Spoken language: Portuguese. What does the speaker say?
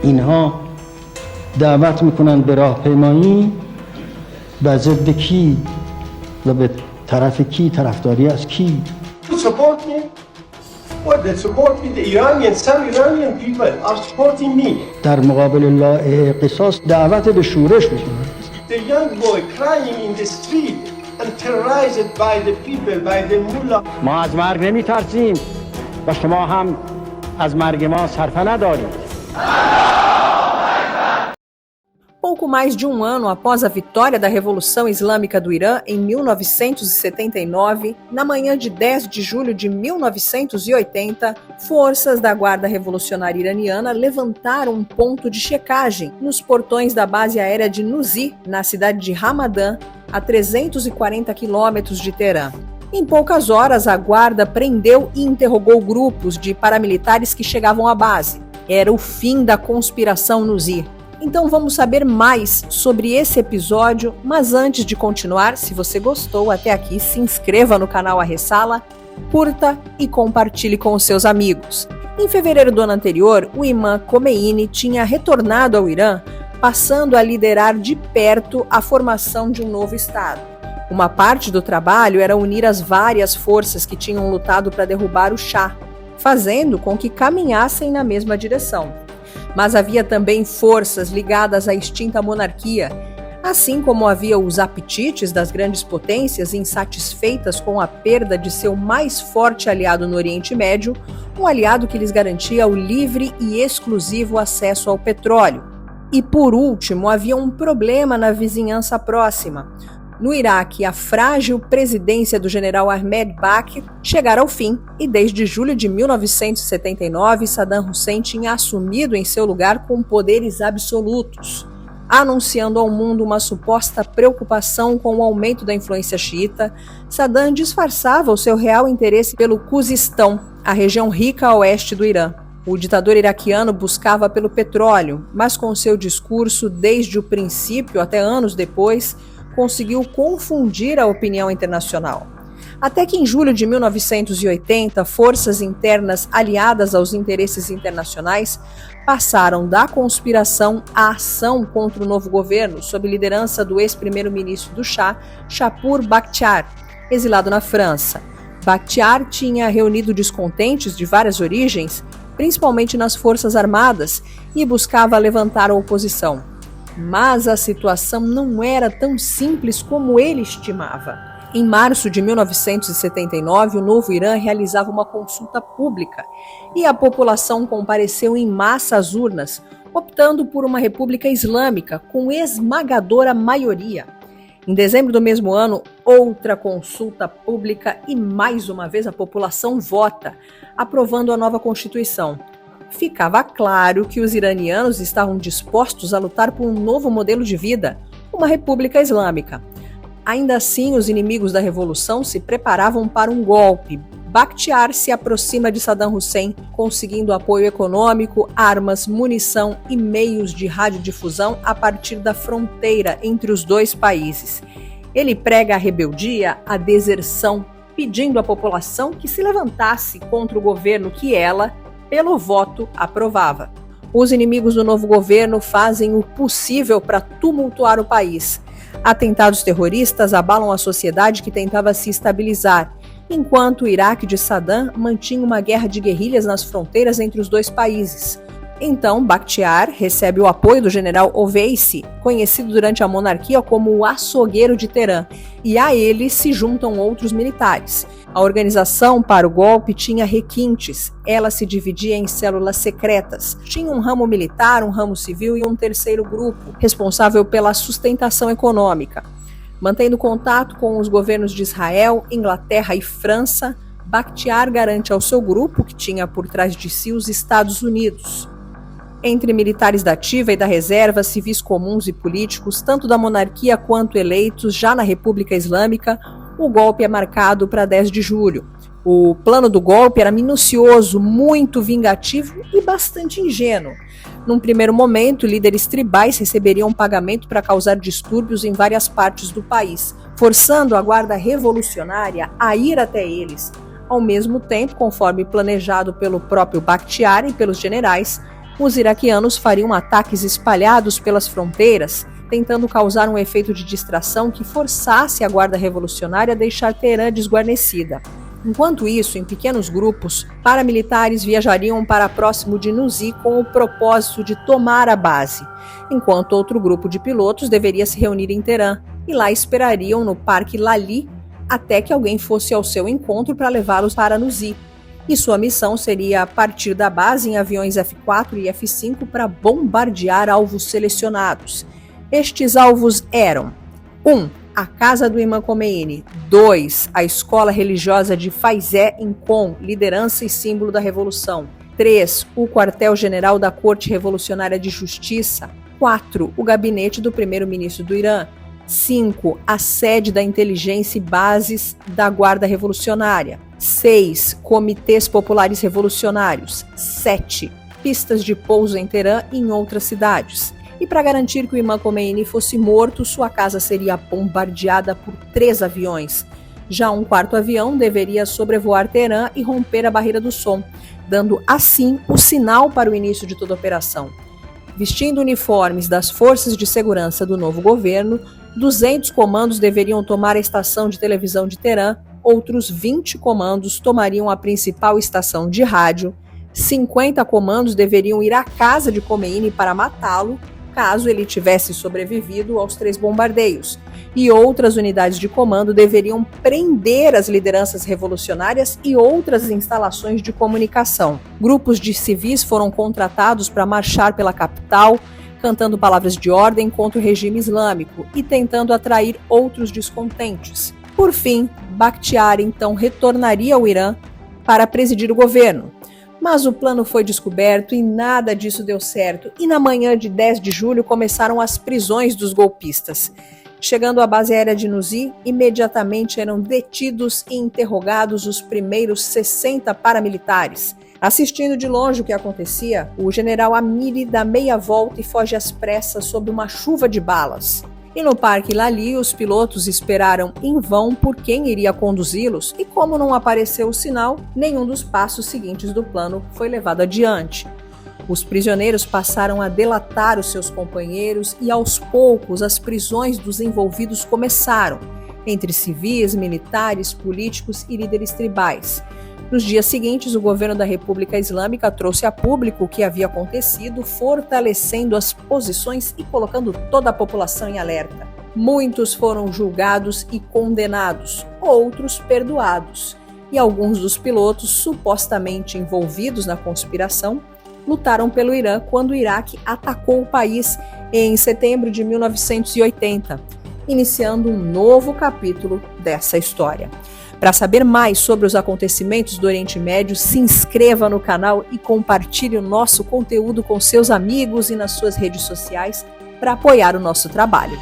اینها دعوت میکنن به راهپیمایی به ضد کی و به طرف کی، طرفداری از کی. Support me? What they support me? The Iranian, some Iranian people are supporting me. در مقابل لا قصاص دعوت به شورش میکنن. The young boy crying in the street and terrorized by the people, by the mullah. ما از مرگ نمیترسیم و شما هم از مرگ ما صرفه ندارید. Pouco mais de um ano após a vitória da Revolução Islâmica do Irã, em 1979, na manhã de 10 de julho de 1980, forças da Guarda Revolucionária Iraniana levantaram um ponto de checagem nos portões da base aérea de Nuzi, na cidade de Hamadan, a 340 quilômetros de Teherã. Em poucas horas, a guarda prendeu e interrogou grupos de paramilitares que chegavam à base. Era o fim da conspiração Nuzi. Então vamos saber mais sobre esse episódio, mas antes de continuar, se você gostou até aqui, se inscreva no canal A Ressala, curta e compartilhe com os seus amigos. Em fevereiro do ano anterior, o imã Khomeini tinha retornado ao Irã, passando a liderar de perto a formação de um novo Estado. Uma parte do trabalho era unir as várias forças que tinham lutado para derrubar o Shah, fazendo com que caminhassem na mesma direção. Mas havia também forças ligadas à extinta monarquia, assim como havia os apetites das grandes potências insatisfeitas com a perda de seu mais forte aliado no Oriente Médio, um aliado que lhes garantia o livre e exclusivo acesso ao petróleo. E por último, havia um problema na vizinhança próxima. No Iraque, a frágil presidência do general Ahmed Bakr chegara ao fim e desde julho de 1979, Saddam Hussein tinha assumido em seu lugar com poderes absolutos, anunciando ao mundo uma suposta preocupação com o aumento da influência xiita. Saddam disfarçava o seu real interesse pelo Khuzistão, a região rica a oeste do Irã. O ditador iraquiano buscava pelo petróleo, mas com seu discurso desde o princípio até anos depois, conseguiu confundir a opinião internacional. Até que em julho de 1980, forças internas aliadas aos interesses internacionais passaram da conspiração à ação contra o novo governo, sob liderança do ex-primeiro-ministro do Shah, Shapur Bakhtiar, exilado na França. Bakhtiar tinha reunido descontentes de várias origens, principalmente nas forças armadas, e buscava levantar a oposição. Mas a situação não era tão simples como ele estimava. Em março de 1979, o novo Irã realizava uma consulta pública e a população compareceu em massa às urnas, optando por uma república islâmica com esmagadora maioria. Em dezembro do mesmo ano, outra consulta pública e mais uma vez a população vota, aprovando a nova Constituição. Ficava claro que os iranianos estavam dispostos a lutar por um novo modelo de vida, uma república islâmica. Ainda assim, os inimigos da revolução se preparavam para um golpe. Bakhtiar se aproxima de Saddam Hussein, conseguindo apoio econômico, armas, munição e meios de radiodifusão a partir da fronteira entre os dois países. Ele prega a rebeldia, a deserção, pedindo à população que se levantasse contra o governo que ela, pelo voto, aprovava. Os inimigos do novo governo fazem o possível para tumultuar o país. Atentados terroristas abalam a sociedade que tentava se estabilizar, enquanto o Iraque de Saddam mantinha uma guerra de guerrilhas nas fronteiras entre os dois países. Então, Bakhtiar recebe o apoio do general Oveisi, conhecido durante a monarquia como o açougueiro de Teherã, e a ele se juntam outros militares. A organização para o golpe tinha requintes, ela se dividia em células secretas. Tinha um ramo militar, um ramo civil e um terceiro grupo, responsável pela sustentação econômica. Mantendo contato com os governos de Israel, Inglaterra e França, Bakhtiar garante ao seu grupo, que tinha por trás de si os Estados Unidos. Entre militares da ativa e da reserva, civis comuns e políticos, tanto da monarquia quanto eleitos, já na República Islâmica, o golpe é marcado para 10 de julho. O plano do golpe era minucioso, muito vingativo e bastante ingênuo. Num primeiro momento, líderes tribais receberiam pagamento para causar distúrbios em várias partes do país, forçando a guarda revolucionária a ir até eles. Ao mesmo tempo, conforme planejado pelo próprio Bakhtiar e pelos generais, os iraquianos fariam ataques espalhados pelas fronteiras, tentando causar um efeito de distração que forçasse a Guarda Revolucionária a deixar Teherã desguarnecida. Enquanto isso, em pequenos grupos, paramilitares viajariam para próximo de Nuzi com o propósito de tomar a base, enquanto outro grupo de pilotos deveria se reunir em Teherã, e lá esperariam no Parque Lali até que alguém fosse ao seu encontro para levá-los para Nuzi. E sua missão seria partir da base em aviões F-4 e F-5 para bombardear alvos selecionados. Estes alvos eram 1. A casa do Imam Khomeini. 2. A escola religiosa de Faizé em Qom, liderança e símbolo da revolução. 3. O quartel-general da Corte Revolucionária de Justiça. 4. O gabinete do primeiro-ministro do Irã. 5. A sede da inteligência e bases da Guarda Revolucionária. 6. Comitês populares revolucionários. 7. Pistas de pouso em Teherã e em outras cidades. E para garantir que o Imam Khomeini fosse morto, sua casa seria bombardeada por 3 aviões. Já um 4º avião deveria sobrevoar Teherã e romper a barreira do som, dando assim o sinal para o início de toda a operação. Vestindo uniformes das forças de segurança do novo governo, 200 comandos deveriam tomar a estação de televisão de Teherã, outros 20 comandos tomariam a principal estação de rádio, 50 comandos deveriam ir à casa de Khomeini para matá-lo, caso ele tivesse sobrevivido aos 3 bombardeios, e outras unidades de comando deveriam prender as lideranças revolucionárias e outras instalações de comunicação. Grupos de civis foram contratados para marchar pela capital, cantando palavras de ordem contra o regime islâmico e tentando atrair outros descontentes. Por fim, Bakhtiari então retornaria ao Irã para presidir o governo. Mas o plano foi descoberto e nada disso deu certo, e na manhã de 10 de julho começaram as prisões dos golpistas. Chegando à base aérea de Nuzi, imediatamente eram detidos e interrogados os primeiros 60 paramilitares. Assistindo de longe o que acontecia, o general Amiri dá meia volta e foge às pressas sob uma chuva de balas. E no Parque Lali, os pilotos esperaram em vão por quem iria conduzi-los e, como não apareceu o sinal, nenhum dos passos seguintes do plano foi levado adiante. Os prisioneiros passaram a delatar os seus companheiros e, aos poucos, as prisões dos envolvidos começaram, entre civis, militares, políticos e líderes tribais. Nos dias seguintes, o governo da República Islâmica trouxe a público o que havia acontecido, fortalecendo as posições e colocando toda a população em alerta. Muitos foram julgados e condenados, outros perdoados, e alguns dos pilotos supostamente envolvidos na conspiração lutaram pelo Irã quando o Iraque atacou o país em setembro de 1980, iniciando um novo capítulo dessa história. Para saber mais sobre os acontecimentos do Oriente Médio, se inscreva no canal e compartilhe o nosso conteúdo com seus amigos e nas suas redes sociais para apoiar o nosso trabalho.